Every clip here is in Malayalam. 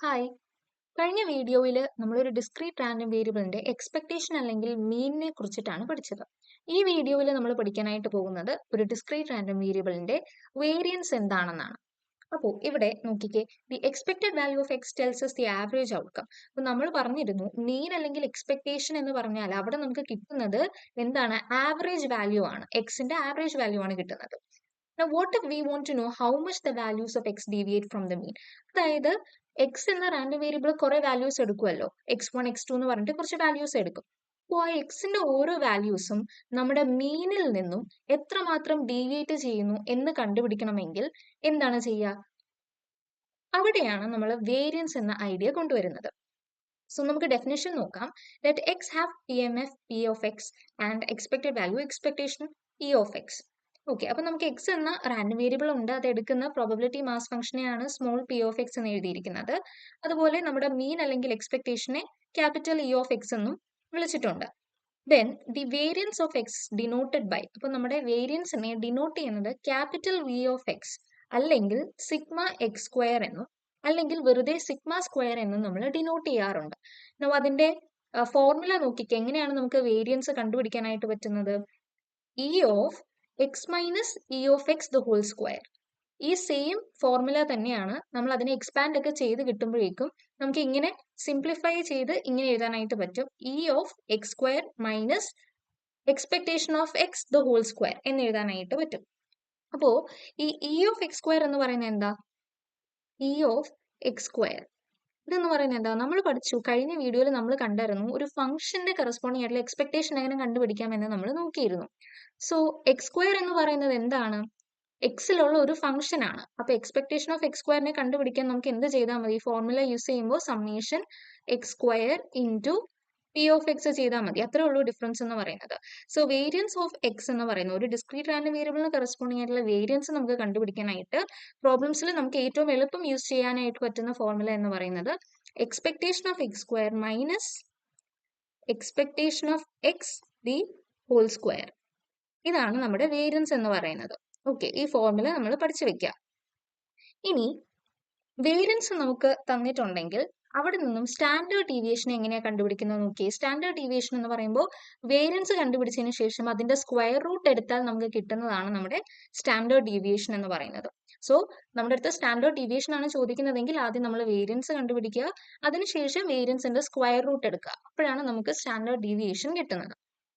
ഹായ് കഴിഞ്ഞ വീഡിയോയിൽ നമ്മളൊരു ഡിസ്ക്രീറ്റ് റാൻഡം വേരിയബിളിന്റെ എക്സ്പെക്ടേഷൻ അല്ലെങ്കിൽ മീനിനെ കുറിച്ചിട്ടാണ് പഠിച്ചത്. ഈ വീഡിയോയിൽ നമ്മൾ പഠിക്കാനായിട്ട് പോകുന്നത് ഒരു ഡിസ്ക്രീറ്റ് റാൻഡം വേരിയബിളിന്റെ വേരിയൻസ് എന്താണെന്നാണ്. അപ്പോൾ ഇവിടെ നോക്കിക്കേ, the expected value of X tells us the average outcome. അപ്പോൾ നമ്മൾ പറഞ്ഞിരുന്നു മീൻ അല്ലെങ്കിൽ എക്സ്പെക്ടേഷൻ എന്ന് പറഞ്ഞാൽ അവിടെ നമുക്ക് കിട്ടുന്നത് എന്താണ്? ആവറേജ് വാല്യൂ ആണ്, എക്സിന്റെ ആവറേജ് വാല്യൂ ആണ് കിട്ടുന്നത്. Now, what if we want to know how much the values of x deviate from the mean? അതായത് എക്സ് എന്ന റാൻഡം വേരിയബിൾ കുറെ വാല്യൂസ് എടുക്കുമല്ലോ, x1 x2 എന്ന് പറഞ്ഞിട്ട് കുറച്ച് വാല്യൂസ് എടുക്കും. അപ്പോൾ ആ എക്സിന്റെ ഓരോ വാല്യൂസും നമ്മുടെ മീനിൽ നിന്നും എത്രമാത്രം ഡീവിയേറ്റ് ചെയ്യുന്നു എന്ന് കണ്ടുപിടിക്കണമെങ്കിൽ എന്താണ് ചെയ്യുക? അവിടെയാണ് നമ്മൾ വേരിയൻസ് എന്ന ഐഡിയ കൊണ്ടുവരുന്നത്. സോ നമുക്ക് ഡെഫിനിഷൻ നോക്കാം. Let X have P M F P of X and expected value expectation E of X. Okay, അപ്പൊ നമുക്ക് എക്സ് എന്ന റാൻഡം വേരിയബിൾ ഉണ്ട്, അത് എടുക്കുന്ന പ്രോബബിലിറ്റി മാസ് ഫംഗ്ഷനെയാണ് സ്മോൾ പി ഓഫ് എക്സ് എന്ന് എഴുതിയിരിക്കുന്നത്. അതുപോലെ നമ്മുടെ മീൻ അല്ലെങ്കിൽ എക്സ്പെക്ടേഷനെ ക്യാപിറ്റൽ ഇ ഓഫ് എക്സ് എന്നും വിളിച്ചിട്ടുണ്ട്. Then the variance of X denoted by, അപ്പൊ നമ്മുടെ വേരിയൻസിനെ ഡിനോട്ട് ചെയ്യുന്നത് ക്യാപിറ്റൽ വി ഓഫ് എക്സ് അല്ലെങ്കിൽ സിഗ്മ എക്സ് സ്ക്വയർ എന്നും അല്ലെങ്കിൽ വെറുതെ സിഗ്മ സ്ക്വയർ എന്നും നമ്മൾ ഡിനോട്ട് ചെയ്യാറുണ്ട്. നമ്മൾ അതിന്റെ ഫോർമുല നോക്കിക്ക് എങ്ങനെയാണ് നമുക്ക് വേരിയൻസ് കണ്ടുപിടിക്കാനായിട്ട് പറ്റുന്നത്? E of x minus E of x the whole square. ഈ സെയിം ഫോർമുല തന്നെയാണ് നമ്മൾ അതിനെ എക്സ്പാൻഡ് ഒക്കെ ചെയ്ത് കിട്ടുമ്പോഴേക്കും നമുക്ക് ഇങ്ങനെ സിംപ്ലിഫൈ ചെയ്ത് ഇങ്ങനെ എഴുതാനായിട്ട് പറ്റും. E of X square minus expectation of x the whole square എന്ന് എഴുതാനായിട്ട് പറ്റും. അപ്പോ ഈ ഇ ഓഫ് എക്സ് സ്ക്വയർ എന്ന് പറയുന്നത് എന്താ? ഇ ഓഫ് എക്സ് സ്ക്വയർ ഇതെന്ന് പറയുന്നത് എന്താ? നമ്മൾ പഠിച്ചു, കഴിഞ്ഞ വീഡിയോയിൽ നമ്മൾ കണ്ടായിരുന്നു ഒരു ഫംഗ്ഷന്റെ കറസ്പോണ്ടിങ് ആയിട്ടുള്ള എക്സ്പെക്ടേഷൻ എങ്ങനെ കണ്ടുപിടിക്കാം എന്ന് നമ്മൾ നോക്കിയിരുന്നു. സോ എക്സ് സ്ക്വയർ എന്ന് പറയുന്നത് എന്താണ്? എക്സിലുള്ള ഒരു ഫംഗ്ഷൻ ആണ്. അപ്പൊ എക്സ്പെക്ടേഷൻ ഓഫ് എക്സ് സ്ക്വയറിനെ കണ്ടുപിടിക്കാൻ നമുക്ക് എന്ത് ചെയ്താൽ മതി? ഫോർമുല യൂസ് ചെയ്യുമ്പോൾ summation X square into P of X ചെയ്താൽ മതി. അത്രേ ഉള്ളൂ ഡിഫറൻസ് എന്ന് പറയുന്നത്. സോ വേരിയൻസ് ഓഫ് എക്സ് എന്ന് പറയുന്നത് ഒരു ഡിസ്ക്രീറ്റ് റാൻഡം വേരിയബിളിന് കറസ്പോണ്ടിങ് ആയിട്ടുള്ള വേരിയൻസ് നമുക്ക് കണ്ടുപിടിക്കാനായിട്ട് പ്രോബ്ലംസിൽ നമുക്ക് ഏറ്റവും എളുപ്പം യൂസ് ചെയ്യാനായിട്ട് പറ്റുന്ന ഫോർമുല എന്ന് പറയുന്നത് expectation of X square minus expectation of X the whole square. ഇതാണ് നമ്മുടെ വേരിയൻസ് എന്ന് പറയുന്നത്. ഓക്കെ, ഈ ഫോർമുല നമ്മൾ പഠിച്ചു വെക്കുക. ഇനി വേരിയൻസ് നമുക്ക് തന്നിട്ടുണ്ടെങ്കിൽ അവിടെ നിന്നും സ്റ്റാൻഡേർഡ് ഡീവിയേഷൻ എങ്ങനെയാണ് കണ്ടുപിടിക്കുന്നത് നോക്കിയേ. സ്റ്റാൻഡേർഡ് ഡീവിയേഷൻ എന്ന് പറയുമ്പോൾ വേരിയൻസ് കണ്ടുപിടിച്ചതിന് ശേഷം അതിന്റെ സ്ക്വയർ റൂട്ട് എടുത്താൽ നമുക്ക് കിട്ടുന്നതാണ് നമ്മുടെ സ്റ്റാൻഡേർഡ് ഡീവിയേഷൻ എന്ന് പറയുന്നത്. സോ നമ്മുടെ അടുത്ത് സ്റ്റാൻഡേർഡ് ഡീവിയേഷൻ ആണ് ചോദിക്കുന്നതെങ്കിൽ ആദ്യം നമ്മൾ വേരിയൻസ് കണ്ടുപിടിക്കുക, അതിനുശേഷം വേരിയൻസിന്റെ സ്ക്വയർ റൂട്ട് എടുക്കുക. അപ്പോഴാണ് നമുക്ക് സ്റ്റാൻഡേർഡ് ഡീവിയേഷൻ കിട്ടുന്നത്.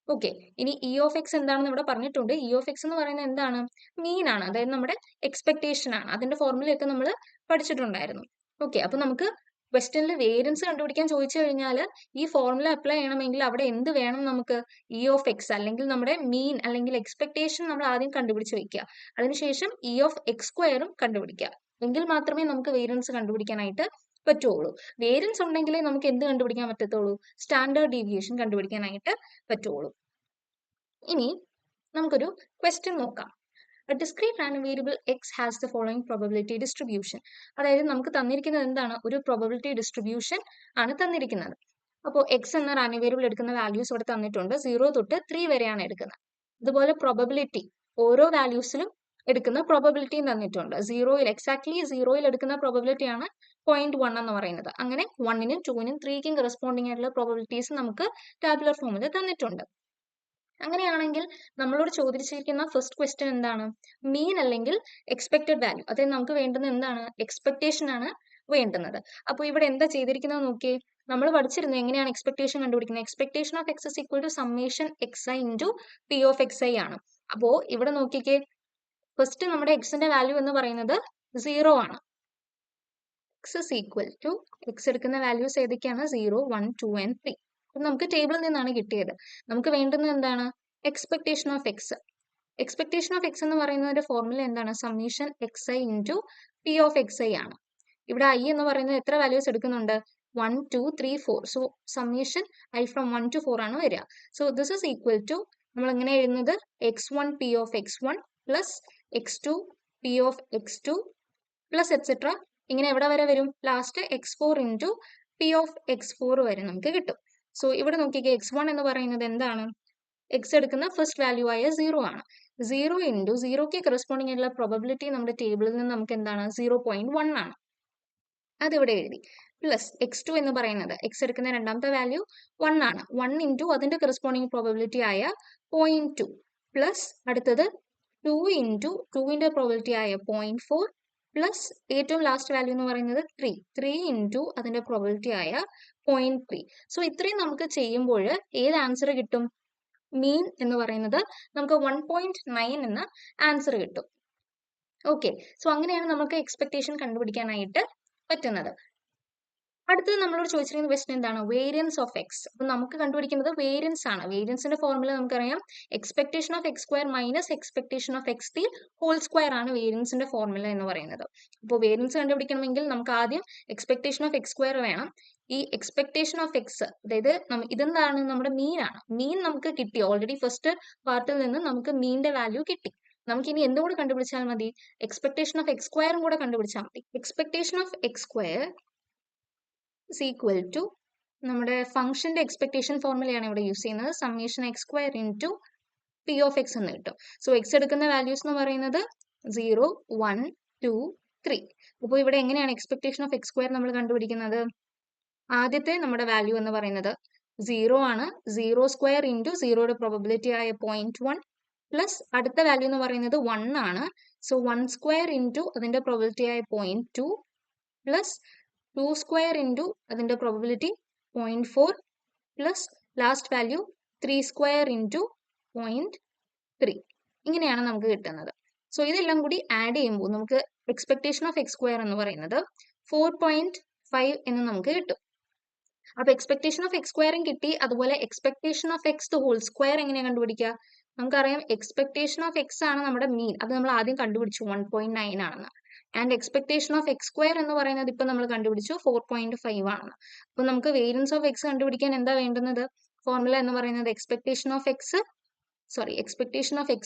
ഓക്കെ, ഇനി ഇ ഓഫ് എക്സ് എന്താണെന്ന് ഇവിടെ പറഞ്ഞിട്ടുണ്ട്. ഇ ഓഫ് എക്സ് എന്ന് പറയുന്നത് എന്താണ്? മീൻ ആണ്, അതായത് നമ്മുടെ എക്സ്പെക്ടേഷൻ ആണ്. അതിന്റെ ഫോർമുലയൊക്കെ നമ്മൾ പഠിച്ചിട്ടുണ്ടായിരുന്നു. ഓക്കെ, അപ്പൊ നമുക്ക് ക്വസ്റ്റ്യനിൽ വേരിയൻസ് കണ്ടുപിടിക്കാൻ ചോദിച്ചു കഴിഞ്ഞാൽ ഈ ഫോർമുല അപ്ലൈ ചെയ്യണമെങ്കിൽ അവിടെ എന്ത് വേണം? നമുക്ക് ഇ ഓഫ് എക്സ് അല്ലെങ്കിൽ നമ്മുടെ മീൻ അല്ലെങ്കിൽ എക്സ്പെക്ടേഷൻ നമ്മൾ ആദ്യം കണ്ടുപിടിച്ച് വെക്കുക. അതിനുശേഷം ഇ ഓഫ് എക്സ് സ്ക്വയറും കണ്ടുപിടിക്കുക. എങ്കിൽ മാത്രമേ നമുക്ക് വേരിയൻസ് കണ്ടുപിടിക്കാനായിട്ട് പറ്റുള്ളൂ. വേരിയൻസ് ഉണ്ടെങ്കിലേ നമുക്ക് എന്ത് കണ്ടുപിടിക്കാൻ പറ്റത്തുള്ളൂ? സ്റ്റാൻഡേർഡ് ഡീവിയേഷൻ കണ്ടുപിടിക്കാനായിട്ട് പറ്റുള്ളൂ. ഇനി നമുക്കൊരു ക്വസ്റ്റ്യൻ നോക്കാം. A discrete random variable x has the following probability distribution. അതായത് നമുക്ക് തന്നിരിക്കുന്നത് എന്താണ്? ഒരു പ്രോബബിലിറ്റി ഡിസ്ട്രിബ്യൂഷൻ ആണ് തന്നിരിക്കുന്നത്. അപ്പോൾ എക്സ് എന്ന റാൻഡം വേരിയബിൾ എടുക്കുന്ന വാല്യൂസ് ഇവിടെ തന്നിട്ടുണ്ട്. 0 തൊട്ട് 3 വരെയാണ് എടുക്കുന്നത്. അതുപോലെ പ്രോബബിലിറ്റി ഓരോ വാല്യൂസിലും എടുക്കുന്ന പ്രോബബിലിറ്റിയും തന്നിട്ടുണ്ട്. എക്സാക്ട്ലി സീറോയിൽ എടുക്കുന്ന പ്രോബബിലിറ്റി ആണ് 0.1 എന്ന് പറയുന്നത്. അങ്ങനെ 1നും 2നും 3ക്കും കറസ്പോണ്ടിങ് ആയിട്ടുള്ള പ്രോബബിലിറ്റീസ് നമുക്ക് ടാബുലർ ഫോമിൽ തന്നിട്ടുണ്ട്. അങ്ങനെയാണെങ്കിൽ നമ്മളോട് ചോദിച്ചിരിക്കുന്ന ഫസ്റ്റ് ക്വസ്റ്റ്യൻ എന്താണ്? മീൻ അല്ലെങ്കിൽ എക്സ്പെക്ടഡ് വാല്യൂ. അതായത് നമുക്ക് വേണ്ടുന്നത് എന്താണ്? എക്സ്പെക്ടേഷൻ ആണ് വേണ്ടുന്നത്. അപ്പോൾ ഇവിടെ എന്താ ചെയ്തിരിക്കുന്നത് നോക്കിയേ. നമ്മൾ പഠിച്ചിരുന്നു എങ്ങനെയാണ് എക്സ്പെക്ടേഷൻ കണ്ടുപിടിക്കുന്നത്. Expectation of X is equal to summation x i into P of x i ആണ്. അപ്പോ ഇവിടെ നോക്കിക്കേ, ഫസ്റ്റ് നമ്മുടെ എക്സിന്റെ വാല്യൂ എന്ന് പറയുന്നത് 0 ആണ്. X is equal to x എടുക്കുന്ന വാല്യൂസ് ഏതൊക്കെയാണ്? 0, 1, 2 ആൻഡ് 3. നമുക്ക് ടേബിളിൽ നിന്നാണ് കിട്ടിയത്. നമുക്ക് വേണ്ടുന്നത് എന്താണ്? Expectation of X. Expectation of X എന്ന് പറയുന്നതിന്റെ ഫോർമുല എന്താണ്? Summation x i into P of x i ആണ്. ഇവിടെ ഐ എന്ന് പറയുന്നത് എത്ര വാല്യൂസ് എടുക്കുന്നുണ്ട്? 1, 2, 3, 4. So summation i from 1 to 4 ആണ് വരിക. So this is equal to നമ്മൾ എങ്ങനെ എഴുതുന്നത്? x1 P of x1 plus x2 P of x2 plus etcetera. ഇങ്ങനെ എവിടെ വരെ വരും? Last x4 into P of x4 വരെ നമുക്ക് കിട്ടും. സോ ഇവിടെ നോക്കിക്കേ, x1 എന്ന് പറയുന്നത് എന്താണ്? എക്സ് എടുക്കുന്ന ഫസ്റ്റ് വാല്യൂ ആയ 0 ആണ്. 0 ഇൻറ്റു 0ക്ക് കറസ്പോണ്ടിങ് ആയിട്ടുള്ള പ്രോബബിലിറ്റി നമ്മുടെ ടേബിളിൽ നിന്ന് നമുക്ക് എന്താണ്? 0.1 ആണ്. അതിവിടെ എഴുതി. പ്ലസ് x2 എന്ന് പറയുന്നത് x എടുക്കുന്ന രണ്ടാമത്തെ വാല്യൂ 1 ആണ്. 1 ഇൻറ്റു അതിന്റെ കറസ്പോണ്ടിങ് പ്രോബബിലിറ്റി ആയ 0.2 പ്ലസ് അടുത്തത് 2 ഇൻറ്റു 2ന്റെ പ്രോബബിലിറ്റി ആയ 0.4 പ്ലസ് ഏറ്റവും ലാസ്റ്റ് വാല്യൂ എന്ന് പറയുന്നത് 3 ഇൻറ്റു അതിന്റെ പ്രോബബിലിറ്റി ആയ 0.3. സോ ഇത്രയും നമുക്ക് ചെയ്യുമ്പോൾ ഏത് ആൻസർ കിട്ടും? മീൻ എന്ന് പറയുന്നത് നമുക്ക് 1.9 എന്ന ആൻസർ കിട്ടും. ഓക്കെ, സോ അങ്ങനെയാണ് നമുക്ക് എക്സ്പെക്ടേഷൻ കണ്ടുപിടിക്കാനായിട്ട് പറ്റുന്നത്. അടുത്തത് നമ്മളോട് ചോദിച്ചിരിക്കുന്ന ക്വസ്റ്റൻ എന്താണ്? Variance of x. അപ്പൊ നമുക്ക് കണ്ടുപിടിക്കുന്നത് വേരിയൻസ് ആണ്. വേരിയൻസിന്റെ ഫോർമുല നമുക്കറിയാം, expectation of X square minus expectation of X the whole square ആണ് വേരിയൻസിന്റെ ഫോർമുല എന്ന് പറയുന്നത്. അപ്പോൾ വേരിയൻസ് കണ്ടുപിടിക്കണമെങ്കിൽ നമുക്ക് ആദ്യം എക്സ്പെക്ടേഷൻ ഓഫ് എക്സ് സ്ക്വയർ വേണം. ഈ എക്സ്പെക്ടേഷൻ ഓഫ് എക്സ്, അതായത് ഇതെന്താണ്? നമ്മുടെ മീൻ ആണ്. മീൻ നമുക്ക് കിട്ടി ഓൾറെഡി ഫസ്റ്റ് പാർട്ടിൽ നിന്ന് നമുക്ക് മീനിന്റെ വാല്യൂ കിട്ടി. നമുക്ക് ഇനി എന്തുകൂടെ കണ്ടുപിടിച്ചാൽ മതി? എക്സ്പെക്ടേഷൻ ഓഫ് എക്സ് സ്ക്വയറും കൂടെ കണ്ടുപിടിച്ചാൽ മതി. Expectation of X square is equal to നമ്മുടെ ഫംഗ്ഷന്റെ എക്സ്പെക്ടേഷൻ ഫോർമുലയാണ് ഇവിടെ യൂസ് ചെയ്യുന്നത്. Summation X square into P of X എന്ന് കിട്ടും. സോ എക്സ് എടുക്കുന്ന വാല്യൂസ് എന്ന് പറയുന്നത് 0, 1, 2, 3. അപ്പോൾ ഇവിടെ എങ്ങനെയാണ് എക്സ്പെക്ടേഷൻ ഓഫ് എക്സ് സ്ക്വയർ നമ്മൾ കണ്ടുപിടിക്കുന്നത്? ആദ്യത്തെ നമ്മുടെ വാല്യൂ എന്ന് പറയുന്നത് 0 ആണ്. 0 സ്ക്വയർ ഇൻറ്റു 0യുടെ പ്രോബബിലിറ്റി ആയ 0.1 പ്ലസ് അടുത്ത വാല്യൂ എന്ന് പറയുന്നത് 1 ആണ്. സോ 1 സ്ക്വയർ ഇൻറ്റു അതിന്റെ പ്രോബബിലിറ്റി ആയ 0.2 പ്ലസ് 2 സ്ക്വയർ ഇൻറ്റു അതിന്റെ probability 0.4 plus last value 3 square into 0.3. ഇങ്ങനെയാണ് നമുക്ക് കിട്ടുന്നത്. സോ ഇതെല്ലാം കൂടി ആഡ് ചെയ്യുമ്പോൾ നമുക്ക് എക്സ്പെക്ടേഷൻ ഓഫ് എക്സ് സ്ക്വയർ എന്ന് പറയുന്നത് 4.5 എന്ന് നമുക്ക് കിട്ടും. അപ്പൊ എക്സ്പെക്ടേഷൻ ഓഫ് എക്സ് സ്ക്വയറും കിട്ടി, അതുപോലെ expectation of x the whole square എങ്ങനെയാണ് കണ്ടുപിടിക്കുക? നമുക്കറിയാം എക്സ്പെക്ടേഷൻ ഓഫ് എക്സ് ആണ് നമ്മുടെ മീൻ. അത് നമ്മൾ ആദ്യം കണ്ടുപിടിച്ചു 1.9 ആണെന്ന്. And expectation of X square എന്ന് പറയുന്നത് ഇപ്പൊ നമ്മൾ കണ്ടുപിടിച്ചു 4.5 ആണെന്ന്. അപ്പൊ നമുക്ക് വേരിയൻസ് ഓഫ് എക്സ് കണ്ടുപിടിക്കാൻ എന്താ വേണ്ടുന്നത്? ഫോർമുല എന്ന് പറയുന്നത് expectation of X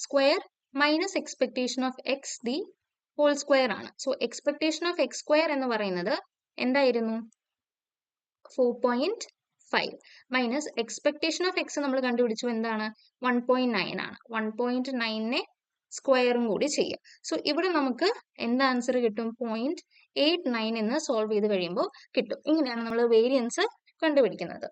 square minus expectation of X the whole square ആണ്. So expectation of X square എന്ന് പറയുന്നത് എന്തായിരുന്നു? 4.5 മൈനസ് എക്സ്പെക്ടേഷൻ ഓഫ് എക്സ് നമ്മൾ കണ്ടുപിടിച്ചു എന്താണ്? 1.9 ആണ്. 1.9നെ സ്ക്വയറും കൂടി ചെയ്യാം. സോ ഇവിടെ നമുക്ക് എന്ത് ആൻസർ കിട്ടും? 0.89 എന്ന് സോൾവ് ചെയ്ത് കഴിയുമ്പോൾ കിട്ടും. ഇങ്ങനെയാണ് നമ്മൾ വേരിയൻസ് കണ്ടുപിടിക്കുന്നത്.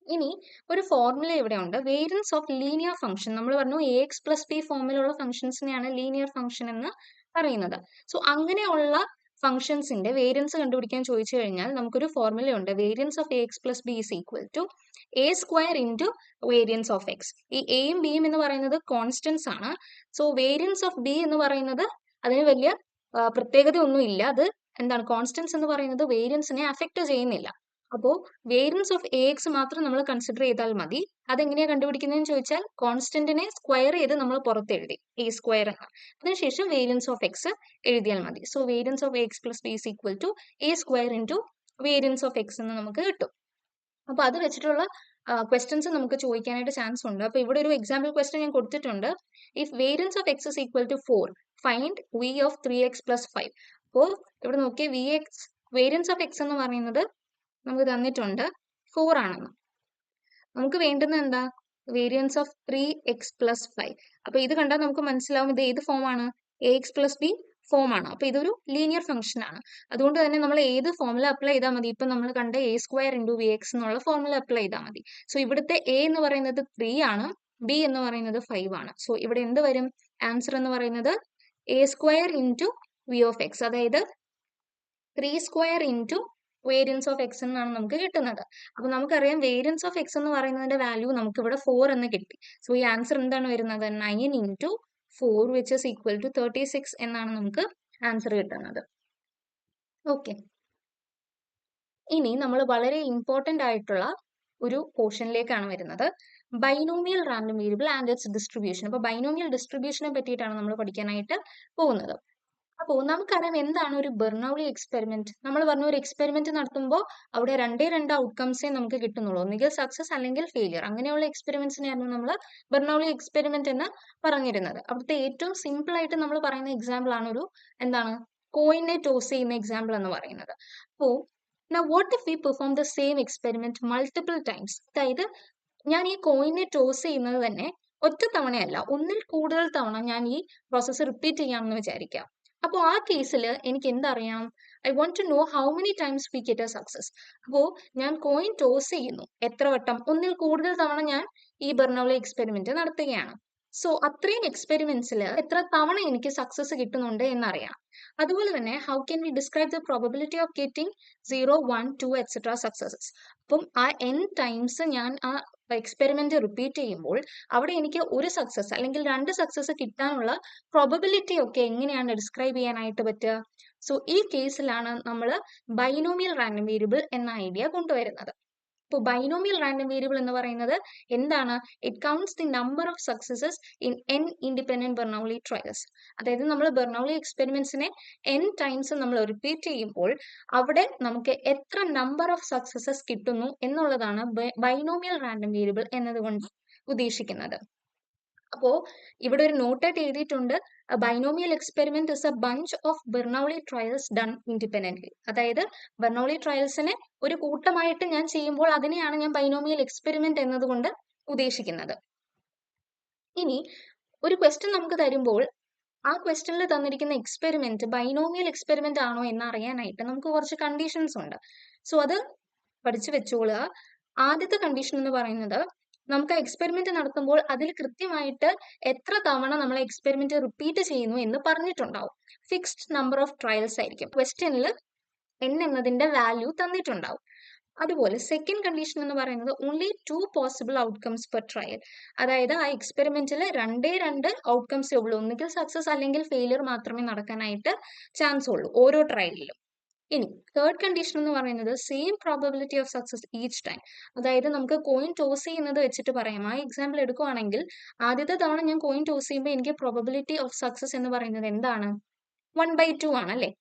ഇനി ഒരു ഫോർമുല ഇവിടെ ഉണ്ട്, വേരിയൻസ് ഓഫ് ലീനിയർ ഫംഗ്ഷൻ. നമ്മൾ പറഞ്ഞു ax പ്ലസ് ബി ഫോമിലുള്ള ഫംഗ്ഷൻസിനെയാണ് ലീനിയർ ഫംഗ്ഷൻ എന്ന് പറയുന്നത്. സോ അങ്ങനെയുള്ള ഫംഗ്ഷൻസിന്റെ വേരിയൻസ് കണ്ടുപിടിക്കാൻ ചോദിച്ചു കഴിഞ്ഞാൽ നമുക്കൊരു ഫോർമുല ഉണ്ട്, variance of ax plus B is equal to A square into variance of x. ഈ എയും ബിയും എന്ന് പറയുന്നത് കോൺസ്റ്റൻസ് ആണ്. സോ വേരിയൻസ് ഓഫ് ബി എന്ന് പറയുന്നത് അതിന് വലിയ പ്രത്യേകത ഒന്നും ഇല്ല. അത് എന്താണ്? കോൺസ്റ്റൻസ് എന്ന് പറയുന്നത് വേരിയൻസിനെ അഫക്റ്റ് ചെയ്യുന്നില്ല. അപ്പോൾ വേരിയൻസ് ഓഫ് എ എക്സ് മാത്രം നമ്മൾ കൺസിഡർ ചെയ്താൽ മതി. അതെങ്ങനെയാണ് കണ്ടുപിടിക്കുന്നതെന്ന് ചോദിച്ചാൽ കോൺസ്റ്റന്റിനെ സ്ക്വയർ ചെയ്ത് നമ്മൾ പുറത്ത് എഴുതി എ സ്ക്വയർ എന്ന്. അതിനുശേഷം വേരിയൻസ് ഓഫ് എക്സ് എഴുതിയാൽ മതി. So variance of X plus B is equal to A square into variance of X എന്ന് നമുക്ക് കിട്ടും. അപ്പൊ അത് വെച്ചിട്ടുള്ള ക്വസ്റ്റ്യൻസ് നമുക്ക് ചോദിക്കാനായിട്ട് ചാൻസ് ഉണ്ട്. അപ്പൊ ഇവിടെ ഒരു എക്സാമ്പിൾ ക്വസ്റ്റ്യൻ ഞാൻ കൊടുത്തിട്ടുണ്ട്. If variance of X is equal to 4 find V of 3x plus 5. അപ്പോൾ ഇവിടെ നോക്കിയ V X variance of X എന്ന് പറയുന്നത് നമുക്ക് തന്നിട്ടുണ്ട് 4 ആണെന്ന്. നമുക്ക് വേണ്ടുന്നത് എന്താ? Variance of 3x plus 5. അപ്പൊ ഇത് കണ്ടാൽ നമുക്ക് മനസ്സിലാവും ഇത് ഏത് ഫോം ആണ്? ax പ്ലസ് ബി ഫോം ആണ്. അപ്പൊ ഇതൊരു ലീനിയർ ഫംഗ്ഷൻ ആണ്. അതുകൊണ്ട് തന്നെ നമ്മൾ ഏത് ഫോർമുല അപ്ലൈ ചെയ്താൽ മതി? ഇപ്പൊ നമ്മൾ കണ്ട A square into V X എന്നുള്ള ഫോർമുല അപ്ലൈ ചെയ്താൽ മതി. സോ ഇവിടുത്തെ എ എന്ന് പറയുന്നത് 3 ആണ്, ബി എന്ന് പറയുന്നത് 5 ആണ്. സോ ഇവിടെ എന്ത് വരും? ആൻസർ എന്ന് പറയുന്നത് A square into V of X, അതായത് 3 square into variance of X എന്നാണ് നമുക്ക് കിട്ടുന്നത്. അപ്പൊ നമുക്കറിയാം വേരിയൻസ് ഓഫ് എക്സ് എന്ന് പറയുന്നതിന്റെ വാല്യൂ നമുക്ക് ഇവിടെ 4 എന്ന് കിട്ടി. സോ ഈ ആൻസർ എന്താണ് വരുന്നത്? 9 into 4 which is equal to 36 എന്നാണ് നമുക്ക് ആൻസർ കിട്ടുന്നത്. ഓക്കെ, ഇനി നമ്മൾ വളരെ ഇമ്പോർട്ടന്റ് ആയിട്ടുള്ള ഒരു പോർഷനിലേക്കാണ് വരുന്നത്, binomial random variable and it's distribution. അപ്പൊ ബൈനോമിയൽ ഡിസ്ട്രിബ്യൂഷനെ പറ്റിയിട്ടാണ് നമ്മൾ പഠിക്കാനായിട്ട് പോകുന്നത്. അപ്പോൾ നമുക്കറിയാം എന്താണ് ഒരു ബെർണൌളി എക്സ്പെരിമെന്റ്. നമ്മൾ പറഞ്ഞ ഒരു എക്സ്പെരിമെന്റ് നടത്തുമ്പോൾ അവിടെ രണ്ട് ഔട്ട്കംസേ നമുക്ക് കിട്ടുന്നുള്ളൂ, ഒന്നുകിൽ സക്സസ് അല്ലെങ്കിൽ ഫെയിലിയർ. അങ്ങനെയുള്ള എക്സ്പെരിമെന്റ്സിനെയായിരുന്നു നമ്മൾ ബെർണൌളി എക്സ്പെരിമെന്റ് എന്ന് പറഞ്ഞിരുന്നത്. അവിടുത്തെ ഏറ്റവും സിമ്പിൾ ആയിട്ട് നമ്മൾ പറയുന്ന എക്സാമ്പിൾ ആണ് ഒരു എന്താണ് കോയിനെ ടോസ് ചെയ്യുന്ന എക്സാമ്പിൾ എന്ന് പറയുന്നത്. അപ്പോൾ now what if we perform the same experiment multiple times? അതായത് ഞാൻ ഈ കോയിനെ ടോസ് ചെയ്യുന്നത് തന്നെ ഒറ്റ തവണയല്ല, ഒന്നിൽ കൂടുതൽ തവണ ഞാൻ ഈ പ്രോസസ്സ് റിപ്പീറ്റ് ചെയ്യാമെന്ന് വിചാരിക്കാം. അപ്പോൾ ആ കേസിൽ എനിക്ക് എന്തറിയണം? I want to know how many times we get a success. അപ്പോൾ ഞാൻ കോയിൻ ടോസ് ചെയ്യുന്നു, എത്ര വട്ടം, ഒന്നിൽ കൂടുതൽ തവണ ഞാൻ ഈ ബെർണൗലി എക്സ്പെരിമെന്റ് നടത്തുകയാണ്. സോ അത്രയും എക്സ്പെരിമെന്റ്സിൽ എത്ര തവണ എനിക്ക് സക്സസ് കിട്ടുന്നുണ്ട് എന്നറിയാം. അതുപോലെ തന്നെ how can we describe the probability of getting 0, 1, 2 etcetera successes. അപ്പം ആ n ടൈംസ് ഞാൻ ആ എക്സ്പെരിമെന്റ് റിപ്പീറ്റ് ചെയ്യുമ്പോൾ അവിടെ എനിക്ക് ഒരു സക്സസ് അല്ലെങ്കിൽ രണ്ട് സക്സസ് കിട്ടാനുള്ള പ്രോബബിലിറ്റി ഒക്കെ എങ്ങനെയാണ് ഡിസ്ക്രൈബ് ചെയ്യാനായിട്ട് പറ്റുക? സോ ഈ കേസിലാണ് നമ്മൾ ബൈനോമിയൽ റാൻഡം വേരിയബിൾ എന്ന ഐഡിയ കൊണ്ടുവരുന്നത്. ഇപ്പോൾ ബൈനോമിയൽ റാൻഡം വേരിയബിൾ എന്ന് പറയുന്നത് എന്താണ്? It counts the number of successes in n independent Bernoulli trials. അതായത് നമ്മൾ ബെർണൗലി എക്സ്പെരിമെന്റ്സിനെ n ടൈംസ് നമ്മൾ റിപ്പീറ്റ് ചെയ്യുമ്പോൾ അവിടെ നമുക്ക് എത്ര നമ്പർ ഓഫ് സക്സസസ് കിട്ടുന്നു എന്നുള്ളതാണ് ബൈനോമിയൽ റാൻഡം വേരിയബിൾ എന്നതുകൊണ്ട് ഉദ്ദേശിക്കുന്നത്. അപ്പോൾ ഇവിടെ ഒരു നോട്ടായിട്ട് എഴുതിയിട്ടുണ്ട്, binomial experiment is a bunch of Bernoulli trials done independently. അതായത് ബെർണൗലി ട്രയൽസിനെ ഒരു കൂട്ടമായിട്ട് ഞാൻ ചെയ്യുമ്പോൾ അതിനെയാണ് ഞാൻ ബൈനോമിയൽ എക്സ്പെരിമെന്റ് എന്നതുകൊണ്ട് ഉദ്ദേശിക്കുന്നത്. ഇനി ഒരു ക്വസ്റ്റ്യൻ നമുക്ക് തരുമ്പോൾ ആ ക്വസ്റ്റ്യനിൽ തന്നിരിക്കുന്ന എക്സ്പെരിമെന്റ് ബൈനോമിയൽ എക്സ്പെരിമെന്റ് ആണോ എന്ന് അറിയാനായിട്ട് നമുക്ക് കുറച്ച് കണ്ടീഷൻസ് ഉണ്ട്. സോ അത് പഠിച്ചു വെച്ചോളുക. ആദ്യത്തെ കണ്ടീഷൻ എന്ന് പറയുന്നത്, നമുക്ക് എക്സ്പെരിമെന്റ് നടത്തുമ്പോൾ അതിൽ കൃത്യമായിട്ട് എത്ര തവണ നമ്മൾ എക്സ്പെരിമെന്റ് റിപ്പീറ്റ് ചെയ്യുന്നു എന്ന് പറഞ്ഞിട്ടുണ്ടാവും. ഫിക്സ്ഡ് നമ്പർ ഓഫ് ട്രയൽസ് ആയിരിക്കും. ക്വസ്റ്റ്യനിൽ n എന്നതിന്റെ വാല്യൂ തന്നിട്ടുണ്ടാവും. അതുപോലെ സെക്കൻഡ് കണ്ടീഷൻ എന്ന് പറയുന്നത് only 2 possible outcomes per trial. അതായത് ആ എക്സ്പെരിമെന്റിൽ രണ്ട് ഔട്ട്കംസേ ഉള്ളൂ, ഒന്നുകിൽ സക്സസ് അല്ലെങ്കിൽ ഫെയിലിയർ മാത്രമേ നടക്കാനായിട്ട് ചാൻസ് ഉള്ളൂ ഓരോ ട്രയലിലും. ഇനി തേർഡ് കണ്ടീഷൻ എന്ന് പറയുന്നത് same probability of success each time. അതായത് നമുക്ക് കോയിൻ ടോസ് ചെയ്യുന്നത് വെച്ചിട്ട് പറയാം. ആ എക്സാമ്പിൾ എടുക്കുവാണെങ്കിൽ ആദ്യത്തെ തവണ ഞാൻ കോയിൻ ടോസ് ചെയ്യുമ്പോൾ എനിക്ക് പ്രോബബിലിറ്റി ഓഫ് സക്സസ് എന്ന് പറയുന്നത് എന്താണ്? 1/2 ആണ് അല്ലേ?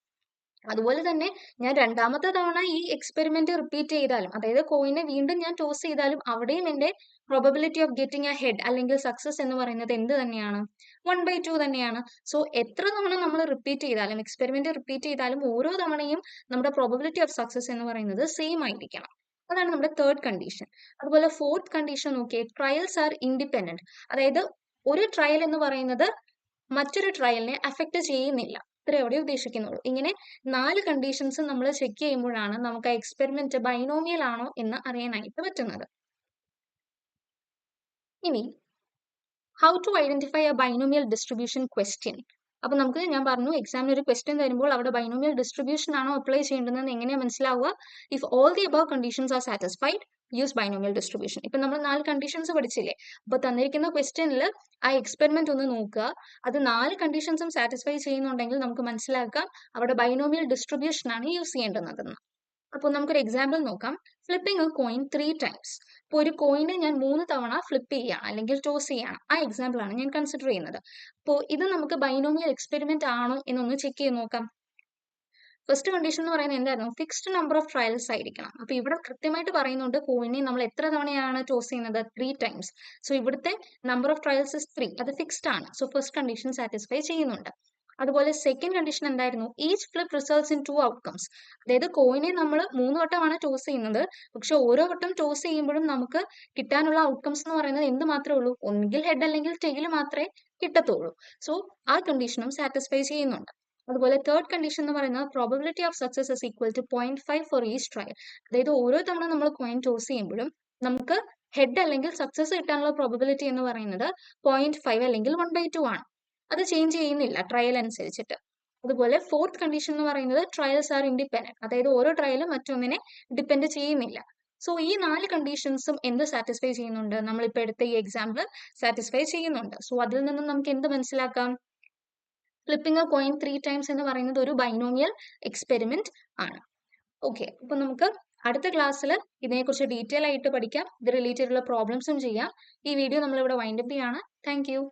അതുപോലെ തന്നെ ഞാൻ രണ്ടാമത്തെ തവണ ഈ എക്സ്പെരിമെന്റ് റിപ്പീറ്റ് ചെയ്താലും, അതായത് കോയിനെ വീണ്ടും ഞാൻ ടോസ് ചെയ്താലും അവിടെയും എന്റെ probability of getting A head അല്ലെങ്കിൽ സക്സസ് എന്ന് പറയുന്നത് എന്ത് തന്നെയാണ്? 1/2 തന്നെയാണ്. സോ എത്ര തവണ നമ്മൾ റിപ്പീറ്റ് ചെയ്താലും, എക്സ്പെരിമെന്റ് റിപ്പീറ്റ് ചെയ്താലും ഓരോ തവണയും നമ്മുടെ പ്രോബബിലിറ്റി ഓഫ് സക്സസ് എന്ന് പറയുന്നത് സെയിം ആയിരിക്കണം. അതാണ് നമ്മുടെ തേർഡ് കണ്ടീഷൻ. അതുപോലെ ഫോർത്ത് കണ്ടീഷൻ നോക്കിയേ, ട്രയൽസ് ആർ ഇൻഡിപെൻഡന്റ്. അതായത് ഒരു ട്രയൽ എന്ന് പറയുന്നത് മറ്റൊരു ട്രയലിനെ അഫക്റ്റ് ചെയ്യുന്നില്ല. ഇത്ര എവിടെ ഉദ്ദേശിക്കുന്നുള്ളൂ. ഇങ്ങനെ 4 കണ്ടീഷൻസ് നമ്മൾ ചെക്ക് ചെയ്യുമ്പോഴാണ് നമുക്ക് ആ എക്സ്പെരിമെന്റ് ബൈനോമിയൽ ആണോ എന്ന് അറിയാനായിട്ട് പറ്റുന്നത്. ഇനി how to identify a binomial distribution question. അപ്പൊ നമുക്ക്, ഞാൻ പറഞ്ഞു, എക്സാമിന് ഒരു ക്വസ്റ്റ്യൻ തരുമ്പോൾ അവിടെ ബൈനോമിയൽ ഡിസ്ട്രിബ്യൂഷൻ ആണോ അപ്ലൈ ചെയ്യേണ്ടതെന്ന് എങ്ങനെയാണ് മനസ്സിലാവുക? If all the above conditions R satisfied, use binomial distribution. ഇപ്പൊ നമ്മൾ 4 കണ്ടീഷൻസ് പഠിച്ചില്ലേ? അപ്പൊ തന്നിരിക്കുന്ന ക്വസ്റ്റ്യനിൽ ആ എക്സ്പെരിമെന്റ് ഒന്ന് നോക്കുക, അത് 4 കണ്ടീഷൻസും സാറ്റിസ്ഫൈ ചെയ്യുന്നുണ്ടെങ്കിൽ നമുക്ക് മനസ്സിലാക്കാം അവിടെ ബൈനോമിയൽ ഡിസ്ട്രിബ്യൂഷൻ ആണ് യൂസ് ചെയ്യേണ്ടതെന്ന്. അപ്പോൾ നമുക്കൊരു എക്സാമ്പിൾ നോക്കാം. Flipping A coin 3 times. ഇപ്പോൾ ഒരു കോയിനെ ഞാൻ 3 തവണ ഫ്ലിപ്പ് ചെയ്യുകയാണ് അല്ലെങ്കിൽ ടോസ് ചെയ്യുകയാണ്. ആ എക്സാമ്പിൾ ആണ് ഞാൻ കൺസിഡർ ചെയ്യുന്നത്. അപ്പോൾ ഇത് നമുക്ക് ബൈനോമിയൽ എക്സ്പെരിമെന്റ് ആണോ എന്നൊന്ന് ചെക്ക് ചെയ്ത് നോക്കാം. ഫസ്റ്റ് കണ്ടീഷൻ എന്ന് പറയുന്നത് എന്തായിരുന്നു? ഫിക്സ്ഡ് നമ്പർ ഓഫ് ട്രയൽസ് ആയിരിക്കണം. അപ്പൊ ഇവിടെ കൃത്യമായിട്ട് പറയുന്നുണ്ട് കോയിനെ നമ്മൾ എത്ര തവണയാണ് ടോസ് ചെയ്യുന്നത്? 3 ടൈംസ്. സോ ഇവിടുത്തെ നമ്പർ ഓഫ് ട്രയൽസ് ഇസ് 3. അത് ഫിക്സ്ഡ് ആണ്. സോ ഫസ്റ്റ് കണ്ടീഷൻ സാറ്റിസ്ഫൈ ചെയ്യുന്നുണ്ട്. അതുപോലെ സെക്കൻഡ് കണ്ടീഷൻ എന്തായിരുന്നു? Each flip results in 2 outcomes. അതായത് കോയിനെ നമ്മൾ 3 വട്ടമാണ് ടോസ് ചെയ്യുന്നത്, പക്ഷെ ഓരോ വട്ടം ടോസ് ചെയ്യുമ്പോഴും നമുക്ക് കിട്ടാനുള്ള ഔട്ട്കംസ് എന്ന് പറയുന്നത് എന്ത് മാത്രമേ ഉള്ളൂ? ഒന്നുകിൽ ഹെഡ് അല്ലെങ്കിൽ ടെയിൽ മാത്രമേ കിട്ടത്തുള്ളൂ. സോ ആ കണ്ടീഷനും സാറ്റിസ്ഫൈ ചെയ്യുന്നുണ്ട്. അതുപോലെ തേർഡ് കണ്ടീഷൻ എന്ന് പറയുന്നത് probability of success is equal to 0.5 for each trial. അതായത് ഓരോ തവണ നമ്മൾ കോയിൻ ടോസ് ചെയ്യുമ്പോഴും നമുക്ക് ഹെഡ് അല്ലെങ്കിൽ സക്സസ് കിട്ടാനുള്ള പ്രോബബിലിറ്റി എന്ന് പറയുന്നത് 0.5 അല്ലെങ്കിൽ 1/2 ആണ്. അത് ചേഞ്ച് ചെയ്യുന്നില്ല ട്രയൽ അനുസരിച്ചിട്ട്. അതുപോലെ ഫോർത്ത് കണ്ടീഷൻ എന്ന് പറയുന്നത് ട്രയൽസ് ആർ ഇൻഡിപെൻഡന്റ്. അതായത് ഓരോ ട്രയലും മറ്റൊന്നിനെ ഡിപ്പെൻഡ് ചെയ്യുന്നില്ല. സോ ഈ 4 കണ്ടീഷൻസും എന്ത് സാറ്റിസ്ഫൈ ചെയ്യുന്നുണ്ട്? നമ്മളിപ്പോൾ എടുത്ത ഈ എക്സാമ്പിൾ സാറ്റിസ്ഫൈ ചെയ്യുന്നുണ്ട്. സോ അതിൽ നിന്നും നമുക്ക് എന്ത് മനസ്സിലാക്കാം? ഫ്ലിപ്പിംഗ് എ കോയിൻ 3 ടൈംസ് എന്ന് പറയുന്നത് ഒരു ബൈനോമിയൽ എക്സ്പെരിമെന്റ് ആണ്. ഓക്കെ, അപ്പൊ നമുക്ക് അടുത്ത ക്ലാസ്സിൽ ഇതിനെക്കുറിച്ച് ഡീറ്റെയിൽ ആയിട്ട് പഠിക്കാം. ഇത് റിലേറ്റഡ് ഉള്ള പ്രോബ്ലംസും ചെയ്യാം. ഈ വീഡിയോ നമ്മളിവിടെ വൈൻഡപ്പ് ചെയ്യാണ്. Thank you.